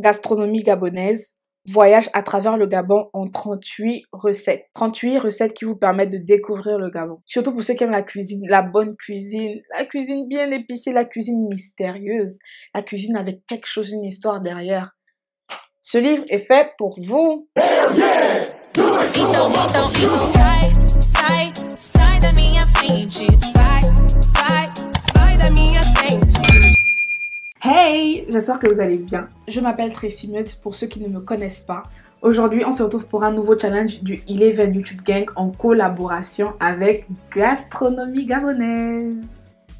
Gastronomie gabonaise. Voyage à travers le Gabon en 38 recettes. 38 recettes qui vous permettent de découvrir le Gabon. Surtout pour ceux qui aiment la cuisine, la bonne cuisine, la cuisine bien épicée, la cuisine mystérieuse, la cuisine avec quelque chose, une histoire derrière. Ce livre est fait pour vous. Hey, j'espère que vous allez bien. Je m'appelle Tracy Mudd pour ceux qui ne me connaissent pas. Aujourd'hui, on se retrouve pour un nouveau challenge du Eleven YouTube Gang en collaboration avec Gastronomie Gabonaise.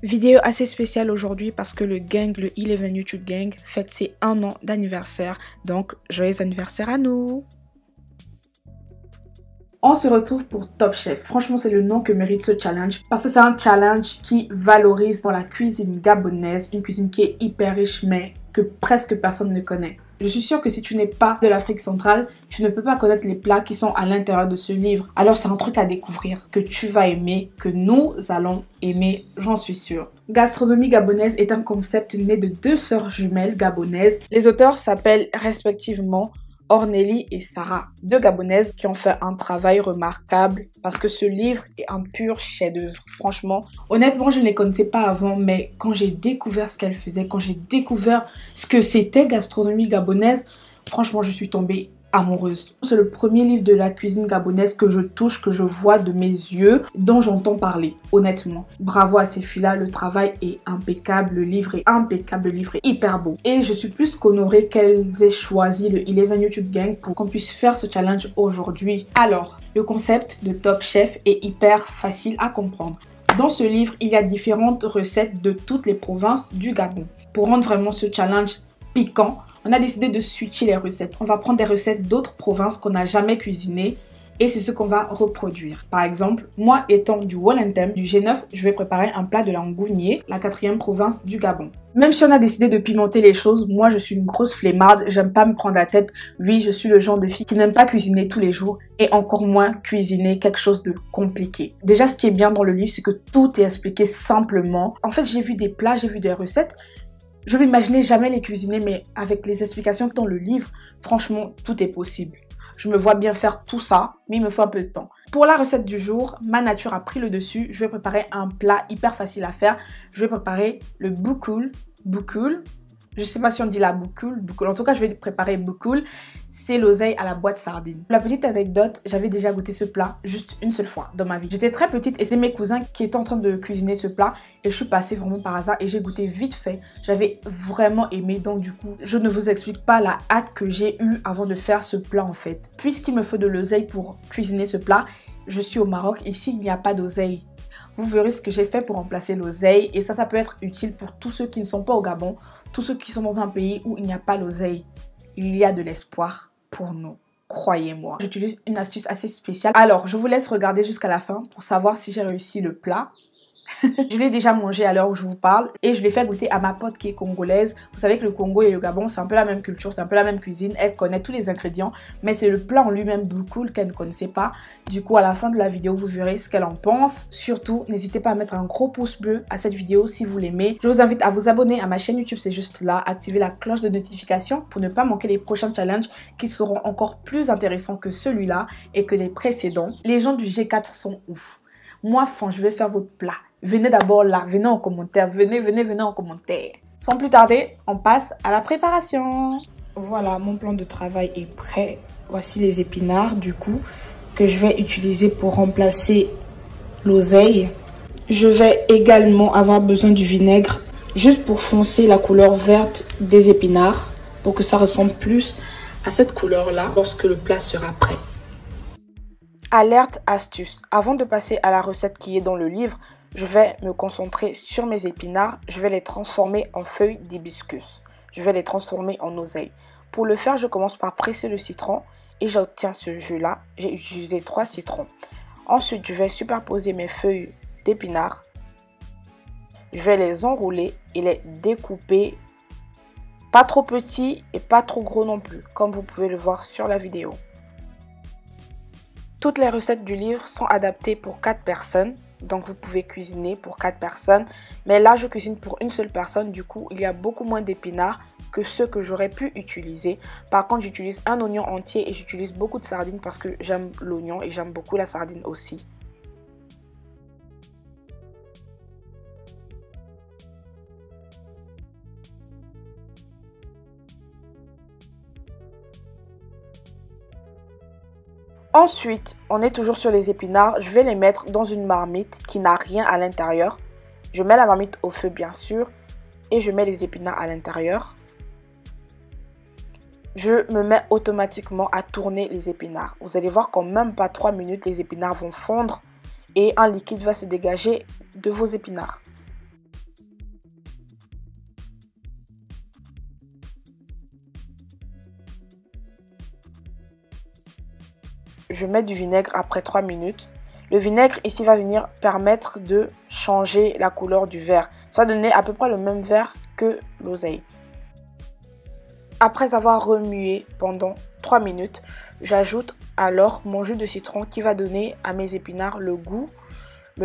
Vidéo assez spéciale aujourd'hui parce que le gang, le Eleven YouTube Gang, fête ses 1 an d'anniversaire. Donc, joyeux anniversaire à nous! On se retrouve pour Top Chef. Franchement, c'est le nom que mérite ce challenge parce que c'est un challenge qui valorise dans la cuisine gabonaise, une cuisine qui est hyper riche mais que presque personne ne connaît. Je suis sûre que si tu n'es pas de l'Afrique centrale, tu ne peux pas connaître les plats qui sont à l'intérieur de ce livre. Alors c'est un truc à découvrir, que tu vas aimer, que nous allons aimer, j'en suis sûre. Gastronomie gabonaise est un concept né de 2 sœurs jumelles gabonaises. Les auteurs s'appellent respectivement Ornélie et Sarah, 2 Gabonaises qui ont fait un travail remarquable parce que ce livre est un pur chef-d'œuvre. Franchement, honnêtement, je ne les connaissais pas avant, mais quand j'ai découvert ce qu'elles faisaient, quand j'ai découvert ce que c'était gastronomie gabonaise, franchement, je suis tombée amoureuse. C'est le premier livre de la cuisine gabonaise que je touche, que je vois de mes yeux, dont j'entends parler, honnêtement. Bravo à ces filles-là, le travail est impeccable, le livre est impeccable, le livre est hyper beau. Et je suis plus qu'honorée qu'elles aient choisi le Eleven YouTube Gang pour qu'on puisse faire ce challenge aujourd'hui. Alors, le concept de Top Chef est hyper facile à comprendre. Dans ce livre, il y a différentes recettes de toutes les provinces du Gabon. Pour rendre vraiment ce challenge piquant, on a décidé de switcher les recettes. On va prendre des recettes d'autres provinces qu'on n'a jamais cuisinées et c'est ce qu'on va reproduire. Par exemple, moi étant du Wollentem, du G9, je vais préparer un plat de la Ngounié, la 4e province du Gabon. Même si on a décidé de pimenter les choses, moi je suis une grosse flemmarde, j'aime pas me prendre la tête. Oui, je suis le genre de fille qui n'aime pas cuisiner tous les jours et encore moins cuisiner quelque chose de compliqué. Déjà, ce qui est bien dans le livre, c'est que tout est expliqué simplement. En fait, j'ai vu des plats, j'ai vu des recettes. Je m'imaginais jamais les cuisiner, mais avec les explications dans le livre, franchement, tout est possible. Je me vois bien faire tout ça, mais il me faut un peu de temps. Pour la recette du jour, ma nature a pris le dessus. Je vais préparer un plat hyper facile à faire. Je vais préparer le boukoul. Boukoul. Je sais pas si on dit la boukoul. En tout cas, je vais préparer boukoul. C'est l'oseille à la boîte sardine. Pour la petite anecdote, j'avais déjà goûté ce plat juste une seule fois dans ma vie. J'étais très petite et c'est mes cousins qui étaient en train de cuisiner ce plat et je suis passée vraiment par hasard et j'ai goûté vite fait. J'avais vraiment aimé, donc du coup, je ne vous explique pas la hâte que j'ai eue avant de faire ce plat en fait. Puisqu'il me faut de l'oseille pour cuisiner ce plat, je suis au Maroc. Ici, il n'y a pas d'oseille. Vous verrez ce que j'ai fait pour remplacer l'oseille et ça peut être utile pour tous ceux qui ne sont pas au Gabon, tous ceux qui sont dans un pays où il n'y a pas l'oseille. Il y a de l'espoir pour nous, croyez-moi. J'utilise une astuce assez spéciale. Alors, je vous laisse regarder jusqu'à la fin pour savoir si j'ai réussi le plat. Je l'ai déjà mangé à l'heure où je vous parle et je l'ai fait goûter à ma pote qui est congolaise. Vous savez que le Congo et le Gabon, c'est un peu la même culture, c'est un peu la même cuisine. Elle connaît tous les ingrédients, mais c'est le plat en lui-même beaucoup qu'elle ne connaissait pas. Du coup, à la fin de la vidéo, vous verrez ce qu'elle en pense. Surtout, n'hésitez pas à mettre un gros pouce bleu à cette vidéo si vous l'aimez. Je vous invite à vous abonner à ma chaîne YouTube, c'est juste là. Activez la cloche de notification pour ne pas manquer les prochains challenges qui seront encore plus intéressants que celui-là et que les précédents. Les gens du G4 sont ouf. Moi, je vais faire votre plat. Venez d'abord là, venez en commentaire, venez en commentaire. Sans plus tarder, on passe à la préparation. Voilà, mon plan de travail est prêt. Voici les épinards, du coup, que je vais utiliser pour remplacer l'oseille. Je vais également avoir besoin du vinaigre, juste pour foncer la couleur verte des épinards, pour que ça ressemble plus à cette couleur-là lorsque le plat sera prêt. Alerte astuce, avant de passer à la recette qui est dans le livre, je vais me concentrer sur mes épinards, je vais les transformer en feuilles d'hibiscus. Je vais les transformer en oseille. Pour le faire, je commence par presser le citron et j'obtiens ce jus-là. J'ai utilisé 3 citrons. Ensuite, je vais superposer mes feuilles d'épinards. Je vais les enrouler et les découper. Pas trop petits et pas trop gros non plus, comme vous pouvez le voir sur la vidéo. Toutes les recettes du livre sont adaptées pour 4 personnes. Donc vous pouvez cuisiner pour 4 personnes. Mais là je cuisine pour une seule personne. Du coup il y a beaucoup moins d'épinards que ceux que j'aurais pu utiliser. Par contre, j'utilise un oignon entier et j'utilise beaucoup de sardines parce que j'aime l'oignon et j'aime beaucoup la sardine aussi. Ensuite, on est toujours sur les épinards. Je vais les mettre dans une marmite qui n'a rien à l'intérieur. Je mets la marmite au feu bien sûr et je mets les épinards à l'intérieur. Je me mets automatiquement à tourner les épinards. Vous allez voir qu'en même pas 3 minutes, les épinards vont fondre et un liquide va se dégager de vos épinards. Je mets du vinaigre après 3 minutes. Le vinaigre ici va venir permettre de changer la couleur du verre. Ça va donner à peu près le même vert que l'oseille. Après avoir remué pendant 3 minutes, j'ajoute alors mon jus de citron qui va donner à mes épinards le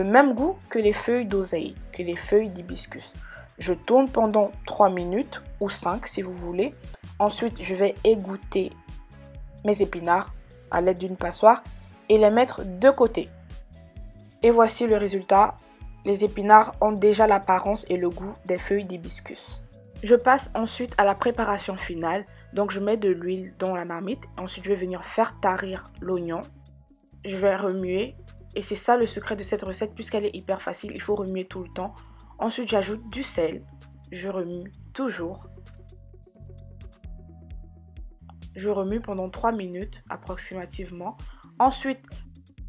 même goût que les feuilles d'oseille, que les feuilles d'hibiscus. Je tourne pendant 3 minutes ou 5 si vous voulez. Ensuite, je vais égoutter mes épinards à l'aide d'une passoire et les mettre de côté. Et voici le résultat. Les épinards ont déjà l'apparence et le goût des feuilles d'hibiscus. Je passe ensuite à la préparation finale. Donc je mets de l'huile dans la marmite. Ensuite je vais venir faire tarir l'oignon. Je vais remuer. Et c'est ça le secret de cette recette puisqu'elle est hyper facile. Il faut remuer tout le temps. Ensuite j'ajoute du sel. Je remue toujours. Je remue pendant 3 minutes approximativement. Ensuite,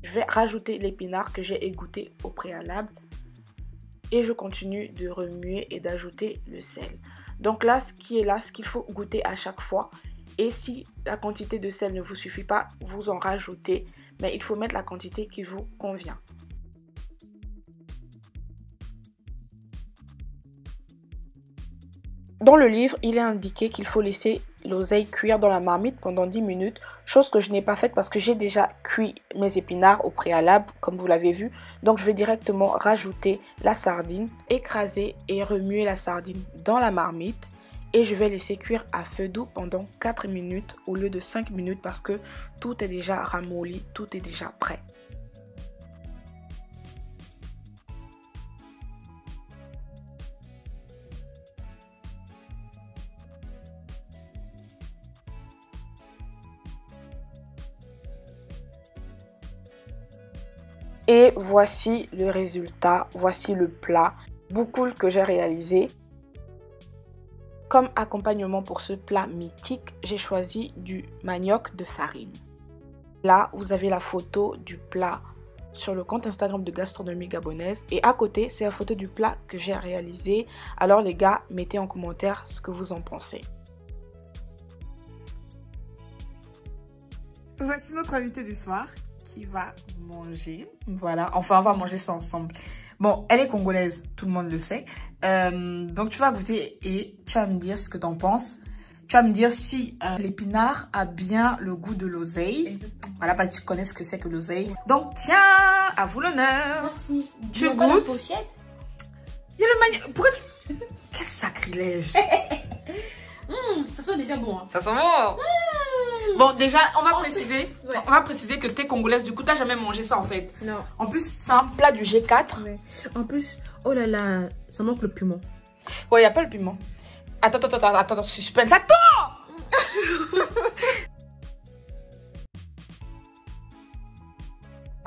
je vais rajouter l'épinard que j'ai égoutté au préalable. Et je continue de remuer et d'ajouter le sel. Donc là, ce qu'il faut goûter à chaque fois. Et si la quantité de sel ne vous suffit pas, vous en rajoutez. Mais il faut mettre la quantité qui vous convient. Dans le livre, il est indiqué qu'il faut laisser l'oseille cuire dans la marmite pendant 10 minutes, chose que je n'ai pas faite parce que j'ai déjà cuit mes épinards au préalable, comme vous l'avez vu. Donc je vais directement rajouter la sardine, écraser et remuer la sardine dans la marmite. Et je vais laisser cuire à feu doux pendant 4 minutes au lieu de 5 minutes parce que tout est déjà ramolli, tout est déjà prêt. Et voici le résultat, voici le plat boucoule que j'ai réalisé. Comme accompagnement pour ce plat mythique, j'ai choisi du manioc de farine. Là, vous avez la photo du plat sur le compte Instagram de Gastronomie Gabonaise. Et à côté, c'est la photo du plat que j'ai réalisé. Alors les gars, mettez en commentaire ce que vous en pensez. Voici notre invité du soir qui va manger. Voilà, enfin on va manger ça ensemble. Bon, elle est congolaise, tout le monde le sait. Donc tu vas goûter et tu vas me dire ce que tu en penses. Tu vas me dire si l'épinard a bien le goût de l'oseille. Voilà, bah tu connais ce que c'est que l'oseille. Donc tiens, à vous l'honneur. Merci. Tu goûtes. Il y a le manioc. Pourquoi tu... Quel sacrilège. Ça sent déjà bon. Hein. Ça sent bon. Bon, déjà, on va préciser que tu es congolaise. Du coup, tu n'as jamais mangé ça en fait. Non. En plus, c'est un plat du G4. Ouais. En plus, oh là là, ça manque le piment. Ouais, il n'y a pas le piment. Attends, suspense. Attends.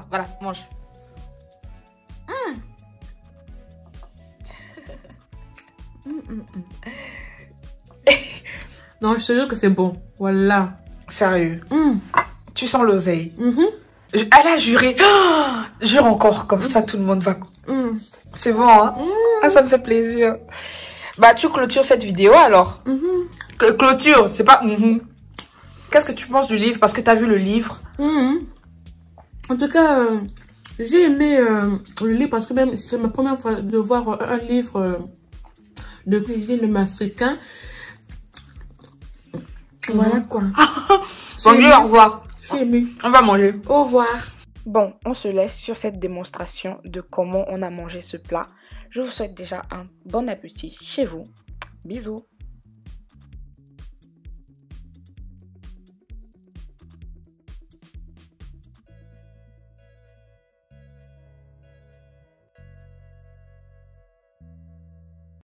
Voilà, mange. Non, je te jure que c'est bon. Voilà. Sérieux. Tu sens l'oseille. Elle a juré. Oh, jure encore, comme ça tout le monde va... C'est bon, hein? Ah, ça me fait plaisir. Bah, tu clôtures cette vidéo alors. Clôture, c'est pas... Qu'est-ce que tu penses du livre? Parce que tu as vu le livre. En tout cas, j'ai aimé le livre parce que même c'est ma première fois de voir un livre de cuisine africain. Voilà quoi. Bon, au revoir. Je suis émue. On va manger. Au revoir. Bon, on se laisse sur cette démonstration de comment on a mangé ce plat. Je vous souhaite déjà un bon appétit chez vous. Bisous.